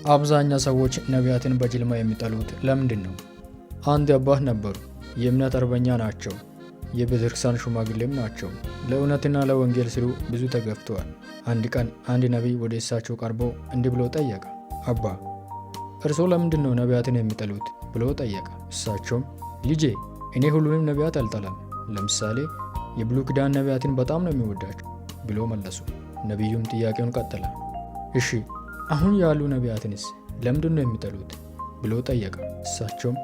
አብዛኛው ሰዎች ነቢያትን በጅምላ የሚጠሉት ለምንድን ነው? አንድ አባት ነበሩ። የእምነት አርበኛ ናቸው። የቤተክርስቲያን ሽማግሌም ናቸው። ለእውነትና ለወንጌል ሲሉ ብዙ ተገፍተዋል። አንድ ቀን አንድ ነቢይ ወደ እሳቸው ቀርቦ እንዲህ ብሎ ጠየቀ። አባ እርስዎ ለምንድን ነው ነቢያትን የሚጠሉት ብሎ ጠየቀ። እሳቸውም ልጄ እኔ ሁሉንም ነቢያት አልጠላም፣ ለምሳሌ የብሉይ ኪዳን ነቢያትን በጣም ነው የሚወዳቸው ብሎ መለሱ። ነቢዩም ጥያቄውን ቀጠለ። እሺ አሁን ያሉ ነቢያትንስ ለምንድን ነው የሚጠሉት ብሎ ጠየቀ። እሳቸውም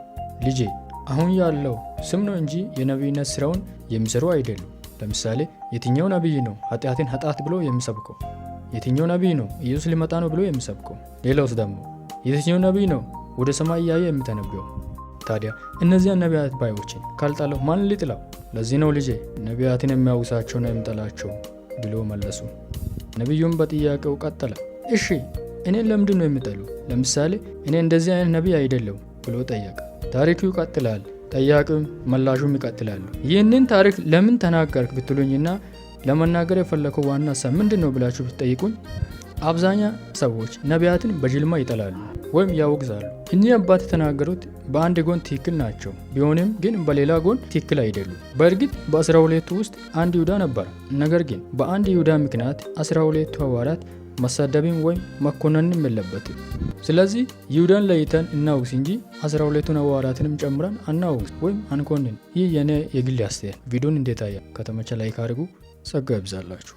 ልጄ አሁን ያለው ስም ነው እንጂ የነቢይነት ስራውን የሚሰሩ አይደሉም። ለምሳሌ የትኛው ነቢይ ነው ኃጢአትን ኃጢአት ብሎ የሚሰብከው? የትኛው ነቢይ ነው ኢየሱስ ሊመጣ ነው ብሎ የሚሰብከው? ሌላውስ ደግሞ የትኛው ነቢይ ነው ወደ ሰማይ እያየ የሚተነበየው? ታዲያ እነዚያን ነቢያት ባዮችን ካልጣለው ማን ሊጥላው? ለዚህ ነው ልጄ ነቢያትን የሚያውሳቸው ነው የሚጠላቸው ብሎ መለሱ። ነቢዩም በጥያቄው ቀጠለ። እሺ እኔን ለምንድን ነው የሚጠሉ? ለምሳሌ እኔ እንደዚህ አይነት ነቢይ አይደለሁም ብሎ ጠየቀ። ታሪኩ ይቀጥላል። ጠያቂውም መላሹም ይቀጥላሉ። ይህንን ታሪክ ለምን ተናገርክ ብትሉኝና ለመናገር የፈለከው ዋና ሀሳብ ምንድን ነው ብላችሁ ብትጠይቁኝ አብዛኛው ሰዎች ነቢያትን በጅምላ ይጠላሉ ወይም ያወግዛሉ። እኚህ አባት የተናገሩት በአንድ ጎን ትክክል ናቸው፣ ቢሆንም ግን በሌላ ጎን ትክክል አይደሉም። በእርግጥ በ12ቱ ውስጥ አንድ ይሁዳ ነበር። ነገር ግን በአንድ ይሁዳ ምክንያት 12ቱ ሐዋርያት መሳደብም ወይም መኮነንም የለበትም። ስለዚህ ይሁዳን ለይተን እናውግስ እንጂ 12ቱን ሐዋርያትንም ጨምረን አናውግስ ወይም አንኮንን። ይህ የኔ የግል አስተያየት። ቪዲዮን እንዴት አያ ከተመቸ ላይክ አድርጉ። ጸጋ ይብዛላችሁ።